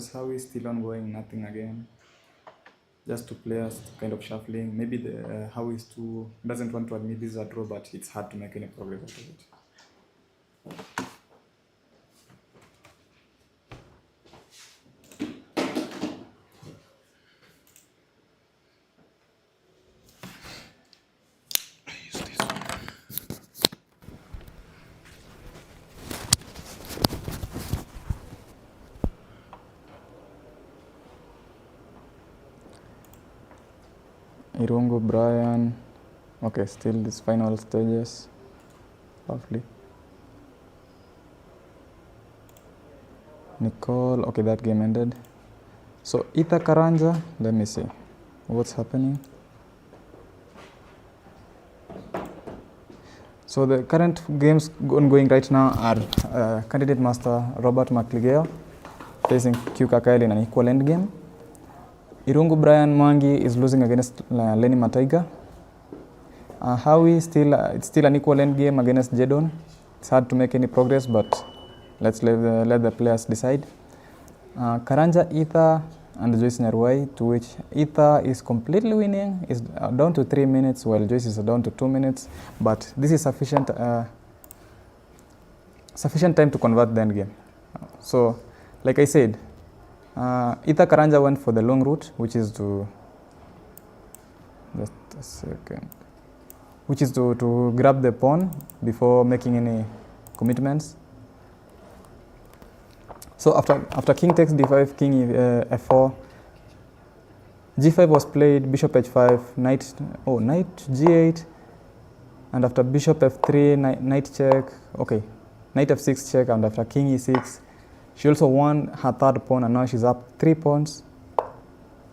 because how is still ongoing, nothing again. Just two players kind of shuffling. Maybe the how is too doesn't want to admit this is a draw, but it's hard to make any progress out of it. Irungu, Brian. Okay, still these final stages. Lovely. Nicole. Okay, that game ended. So Ita Karanja. Let me see what's happening. So the current games ongoing right now are candidate master Robert McLigeo facing Q Kakaeli in an equal end game. Irungu Brian Mwangi is losing against Lenny Mataiga. Howie it's still an equal end game against Jedon. It's hard to make any progress, but let's let the players decide. Karanja, Etha, and Joyce Nyarwai, to which Etha is completely winning, is down to 3 minutes, while Joyce is down to 2 minutes. But this is sufficient time to convert the end game. So, like I said, Etha Karanja went for the long route, which is to to grab the pawn before making any commitments. So after king takes d5, king f4, g5 was played, bishop h5, knight g8, and after bishop f3, knight check, okay, knight f6 check, and after king e6, she also won her third pawn, and now she's up 3 pawns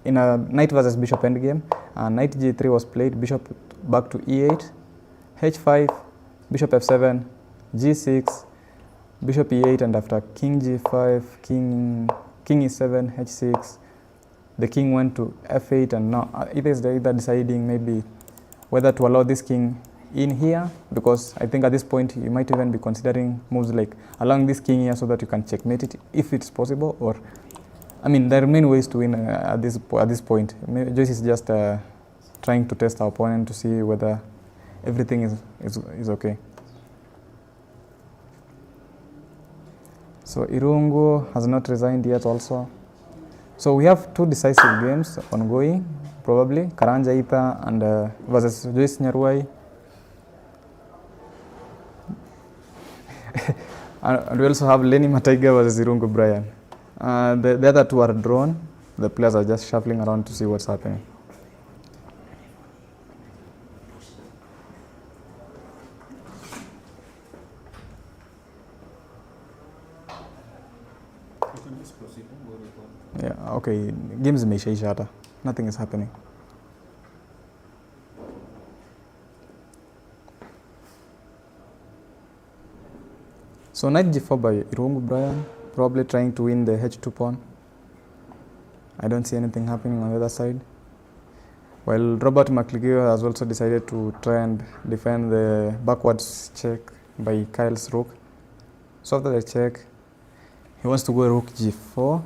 in a knight versus bishop endgame. Knight g3 was played, bishop back to e8, h5, bishop f7, g6, bishop e8, and after king g5, king e7, h6, the king went to f8, and now either is either deciding maybe whether to allow this king in here, because I think at this point you might even be considering moves like allowing this king here so that you can checkmate it if it's possible. Or I mean, there are many ways to win at this point. Joyce is just trying to test our opponent to see whether everything is okay. So Irungu has not resigned yet also. So we have 2 decisive games ongoing, probably Karanja Ita and versus Joyce Nyarwai. And we also have Lenny Mataiga versus Irungu Brian. The other 2 are drawn. The players are just shuffling around to see what's happening. Yeah, okay, games imeisha hata. Nothing is happening. So knight g4 by Irungu Brian, probably trying to win the h2 pawn. I don't see anything happening on the other side. While Robert McLigeo has also decided to try and defend the backwards check by Kyle's rook. So after the check, he wants to go rook g4.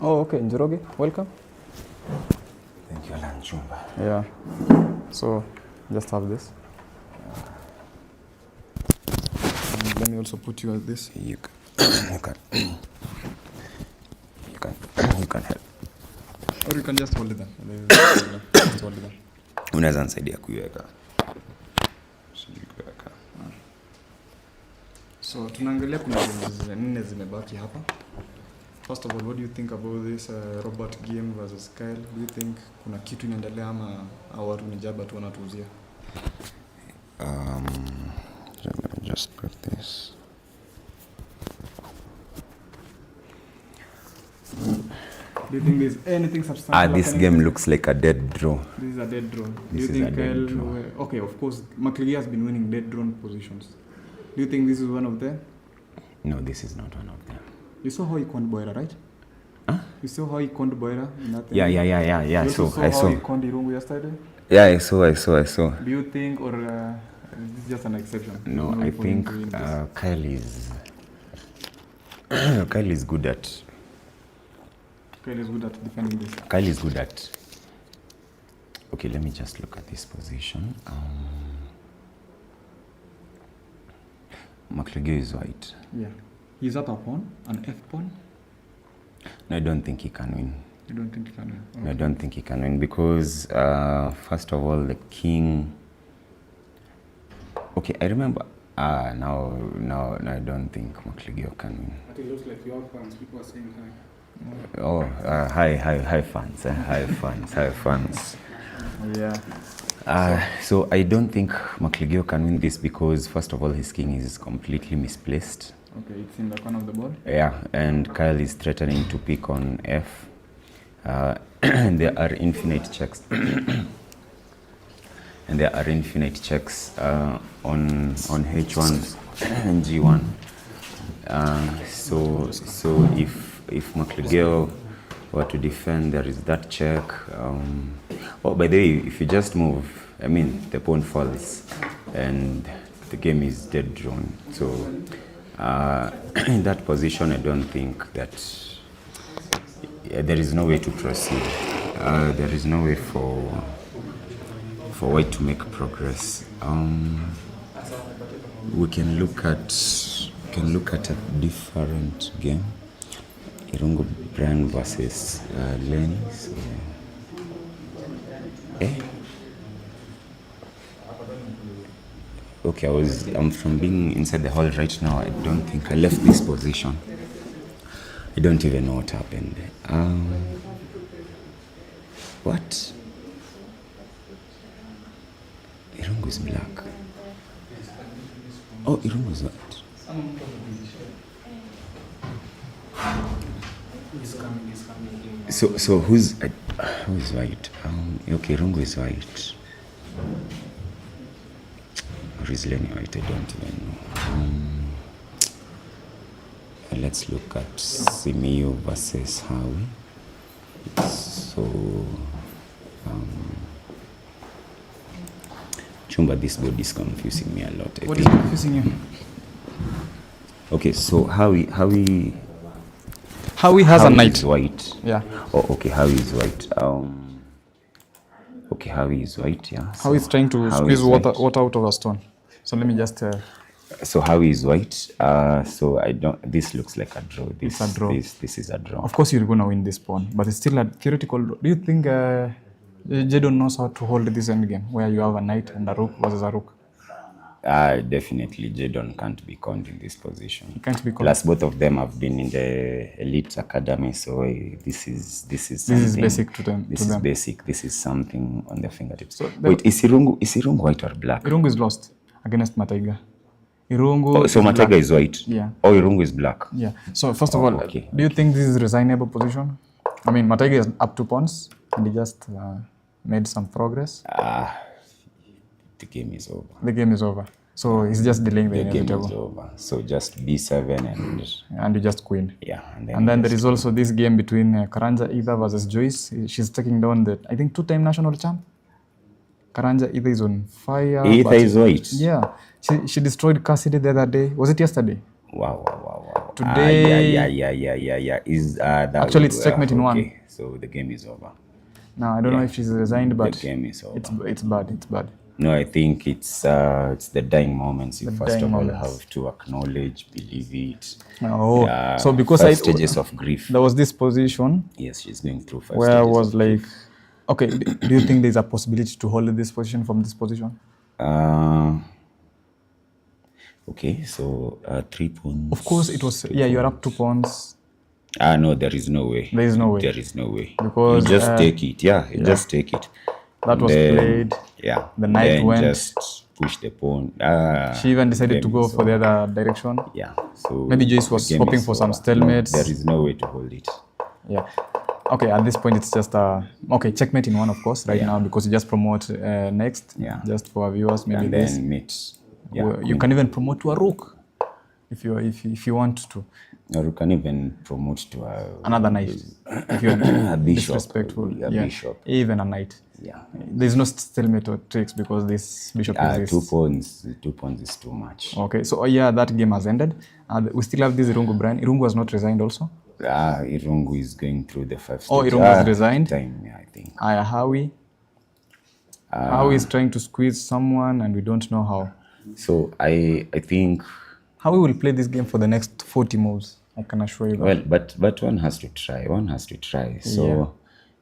Oh, okay, Njoroge, welcome. Thank you, Lanj. Yeah. So just have this. And let me also put you at this. You can help. Or you can just hold it there. Just hold it there. Unaweza nisaidia kuiweka. So tunaangalia kuna games 4 zimebaki hapa. First of all, what do you think about this Robert game versus Kyle? Do you think kuna kitu inaendelea ama au watu ni jaba tu wanatuuzia? Let me just put this. Do you think there's anything substantial? This game looks like a dead draw. This is a dead draw. This do you is think a dead draw. Okay, of course, McLeod has been winning dead drawn positions. Do you think this is one of them? No, this is not one of them. You saw how he conned Boira, right? Huh? You saw how he conned Boira in that thing? Yeah. You So saw I how saw. he conned Irungu yesterday? Yeah, I saw. Do you think, or is this just an exception? No, I think Kyle is good at. Kyle is good at defending this. Kyle is good at. Okay, let me just look at this position. McLeod is white. Yeah. He's up a pawn, an F pawn. No, I don't think he can win. You don't think he can win? Okay. No, I don't think he can win because, first of all, the king. Okay, I remember. Now, I don't think McLeod can win. But it looks like your fans. People are saying hi. Oh, hi fans, hi fans. Yeah. So I don't think McLeod can win this because, first of all, his king is completely misplaced. Okay, it's in the corner of the board. Yeah, and Kyle is threatening to pick on F. There are infinite checks. And there are infinite checks on H1 and G1. So if McLeod were to defend, there is that check. By the way, if you just move, I mean, the pawn falls and the game is dead drawn. So in that position, I don't think that there is no way to proceed. There is no way for White to make progress. We can look at a different game. Irungu Brand versus Lenny. So, Okay, I'm from being inside the hall right now. I don't think I left this position. I don't even know what happened. What? Irungu is black. Oh, Irungu is white. So who's white? Okay, Irungu is white. Or is Lenny white? I don't even know. Let's look at Simiyu versus Howie. So, Chumba, this board is confusing me a lot. What is confusing you? Okay, so Howie has a knight. Is white. Yeah. Oh, okay, Howie is white. Okay, Howie is white, yeah. Howie is trying to squeeze water out of a stone. So let me just... So Howie is white. So I don't... This looks like a draw. It's a draw. This is a draw. Of course you're going to win this pawn, but it's still a theoretical... Do you think Jadon knows how to hold this endgame, where you have a knight and a rook versus a rook? Definitely Jadon can't be conned in this position. He can't be conned. Plus both of them have been in the elite academy, so this is something. This is basic to them. This is basic. This is something on their fingertips. So wait, is Irungu white or black? Irungu is lost against Mataiga. Irungu so Mataiga is white? Yeah. Oh, Irungu is black? Yeah. So first of all, okay. Do you think this is a resignable position? I mean, Mataiga is up 2 pawns and he just made some progress. The game is over. The game is over. So he's just delaying the game table. is over. So just B7 and you just queen. Yeah. And then there is also this game between Karanja Ida versus Joyce. She's taking down the, I think, 2-time national champ. Karanja Ida is on fire. Ida is white. Yeah. She destroyed Cassidy the other day. Was it yesterday? Wow. Today. Yeah. Is that actually it's checkmate in one. So the game is over. No, I don't know if she's resigned, but the game is over. it's bad. It's bad. No, I think it's the dying moments. You first of all moments. have to acknowledge, believe it. Oh, Yeah, so because five stages of grief. there was this position Yes, she's going through 5 where I stages was of like, grief. okay, do you think there's a possibility to hold this position from this position? Okay, so 3 pawns. Of course, it was. Yeah, you're up 2 pawns. No, there is no way. There is no way. There is no way. Because, you just take it. Yeah, you just take it. That was played. Yeah. The knight then went. Just push the pawn. She even decided to go for the other direction. Yeah. So maybe Joyce was hoping for some stalemates. No, there is no way to hold it. Yeah. Okay, at this point it's just okay, checkmate in 1, of course, right now, because you just promote next. Yeah. Just for our viewers, maybe And this. then mate. Yeah. You can even promote to a rook if you want to. Or you can even promote to Another knight if you're a bishop. disrespectful. A bishop. Even a knight. Yeah. There's no stalemate or tricks because this bishop exists. 2 pawns is too much. Okay, so yeah, that game has ended. We still have this Irungu Brian. Irungu was not resigned also. Irungu is going through the 5 stages. Oh, Irungu was resigned? Time, yeah, I think. Howie. Howie is trying to squeeze someone and we don't know how. So I think... Howie will play this game for the next 40 moves. I can assure you that. Well, but one has to try. So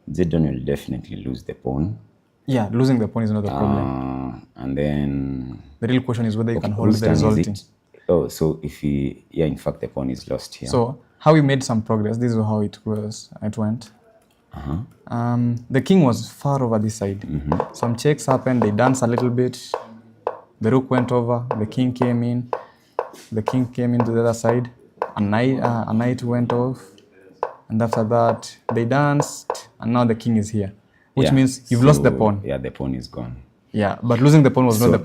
Zidane will definitely lose the pawn. Yeah, losing the pawn is not the problem. And then... The real question is whether you can hold the resulting. Oh, so if he... Yeah, in fact, the pawn is lost here. So Howie made some progress. This is how it went. The king was far over this side. Some checks happened. They danced a little bit. The rook went over. The king came in. The king came into the other side. A knight went off. And after that, they danced. And now the king is here. Which means you've lost the pawn. Yeah, the pawn is gone. Yeah, but losing the pawn was never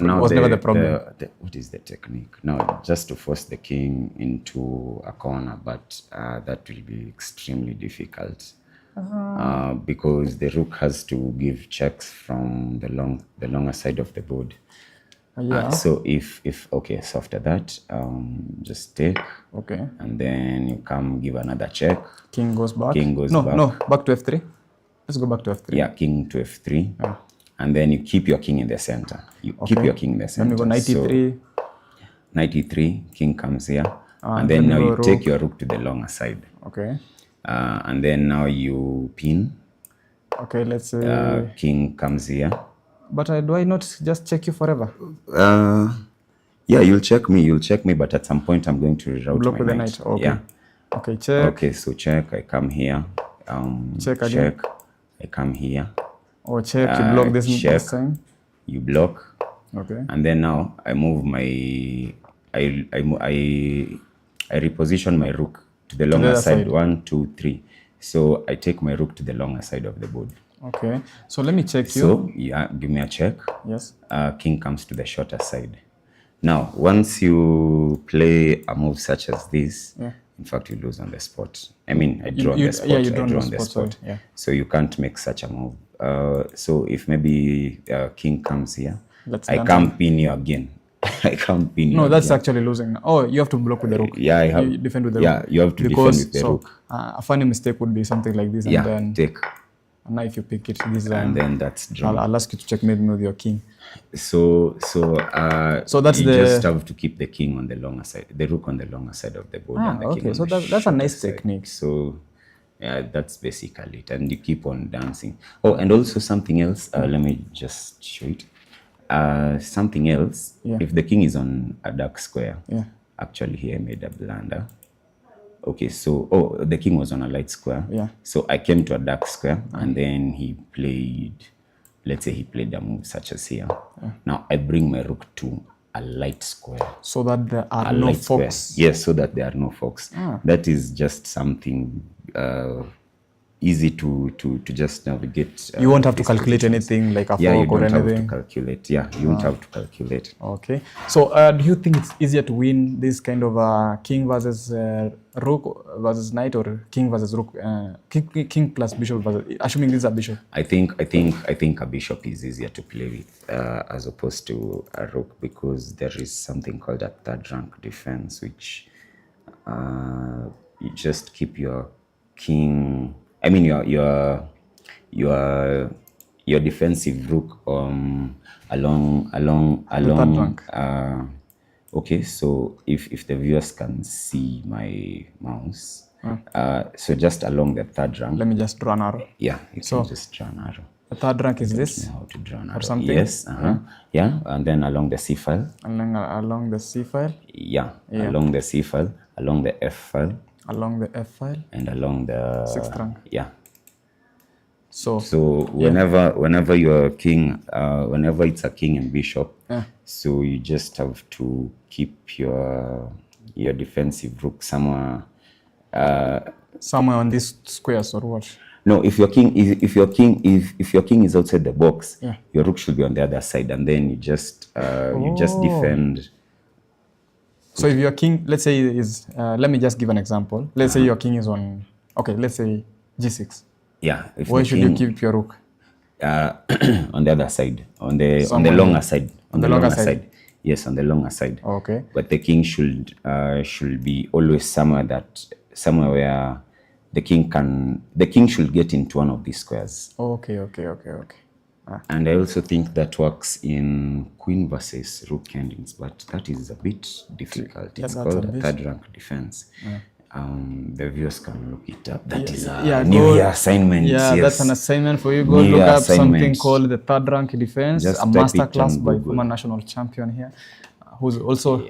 the problem. What is the technique? Now, just to force the king into a corner, but that will be extremely difficult. Because the rook has to give checks from the longer side of the board. So so after that, just take. Okay. And then you come give another check. King goes back. back. No, back to f3. Let's go back to f3. Yeah, king to f3. Yeah. And then you keep your king in the center. Keep your king in the center. Then we go knight e3. Knight e3, king comes here. And then now you take your rook to the longer side. Okay. And then now you pin. Okay, let's say... king comes here. But do I not just check you forever? Yeah, you'll check me, but at some point I'm going to reroute block my with the knight. knight. Okay. Yeah. Okay, check. Okay, so check, I come here. Check again. I come here. Or check, you block this time. You block. Okay. And then now I move my... I reposition my rook to the longer side. 1, 2, 3. So I take my rook to the longer side of the board. Okay. So let me check you. So yeah, give me a check. Yes. King comes to the shorter side. Now, once you play a move such as this, in fact, you lose on the spot. I mean, I draw on the spot. Yeah, you draw on the spot. Yeah. So you can't make such a move. So if maybe king comes here, I can't pin you again. I can't pin you. No, that's actually losing. Oh, you have to block with the rook. Yeah, I have. You defend with the rook. Yeah, you have to defend with the rook. A funny mistake would be something like this, and then take. And now if you pick it, this and then that's drawn. I'll ask you to checkmate me with your king. So that's you just have to keep the king on the longer side, the rook on the longer side of the board. And the king so that's a nice technique. So yeah, that's basically it, and you keep on dancing. Oh, and also something else. Let me just show it. Something else. If the king is on a dark square, actually here I made a blunder. Okay, so the king was on a light square. Yeah. So I came to a dark square, and then he played. Let's say he played a move such as here. Now I bring my rook to a light square. So that there are no forks. Square. Yes, so that there are no forks. That is just something easy to just navigate. You won't have to calculate anything like a fork or anything. You don't have to calculate. Yeah, you won't have to calculate. Okay. So do you think it's easier to win this kind of king versus rook versus knight, or king versus rook, king plus bishop versus, assuming this is a bishop? I think a bishop is easier to play with as opposed to a rook, because there is something called a third rank defense, which you just keep your king. I mean your your defensive rook along the third rank. Okay, so if the viewers can see my mouse, so just along the third rank. Let me just draw an arrow. Yeah, you can just draw an arrow. The third rank is this? Know how to draw an arrow. Or something? Yes. Yeah, and then along the C file. And then along the C file. Yeah, along the C file, along the F file. Along the F file. And along the 6th rank. Yeah. So whenever you're a king, whenever it's a king and bishop, so you just have to keep your defensive rook somewhere on these squares or what? No, if your king is outside the box, your rook should be on the other side, and then you just defend. So if your king, let's say is let me just give an example. Let's say your king is on, okay, let's say G6. Yeah. Where should you keep your rook? On the other side, on the longer side. On the longer side. Yes, on the longer side. Okay. But the king should be always somewhere where the king should get into one of these squares. Okay. And I also think that works in queen versus rook endings, but that is a bit difficult. It's called a third rank defense. The viewers can look it up. That is a new year assignment. Yeah, that's an assignment for you. Go look up something called the third rank defense, a masterclass by former national champion here, who's also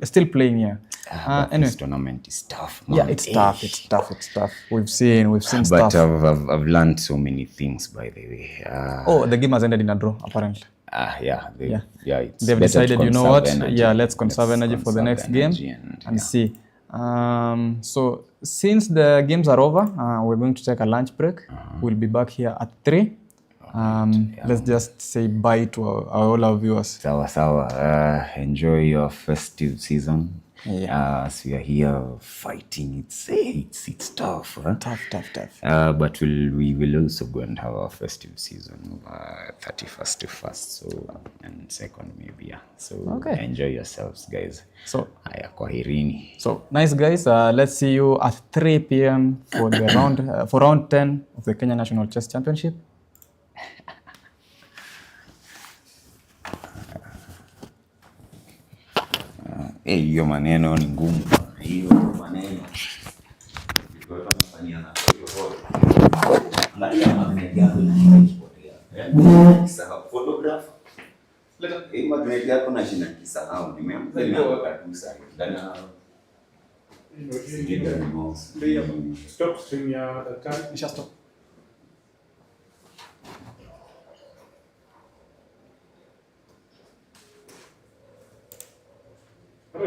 still playing here. Anyway, this tournament is tough, man. Yeah, it's tough. We've seen stuff. But I've learned so many things, by the way. The game has ended in a draw, apparently. They've decided, you know what? Let's conserve energy for the next game and see. So since the games are over, we're going to take a lunch break. We'll be back here at 3. Let's just say bye to all our viewers. Sawa. Enjoy your festive season. As we are here fighting, it's tough. Tough. But we will also go and have our festive season 31st to 1st, and 2nd maybe. So enjoy yourselves, guys. So kwaherini. So nice, guys. Let's see you at 3 p.m. for the round 10 of the Kenya National Chess Championship. Hiyo maneno ni ngumu. Hiyo maneno. Photographer. Magnet yako na shina kisahau. Nimeamka tu sasa. Stop stream ya daktari. Nisha stop.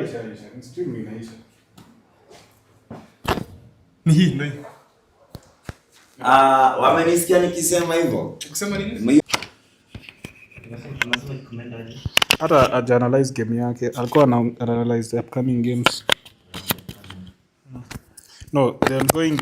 Isha. Stream inaisha. Ndio. Wamenisikia nikisema hivyo. Kusema nini? Hata analyze game yake. Alikuwa analyze the upcoming games. No, the ongoing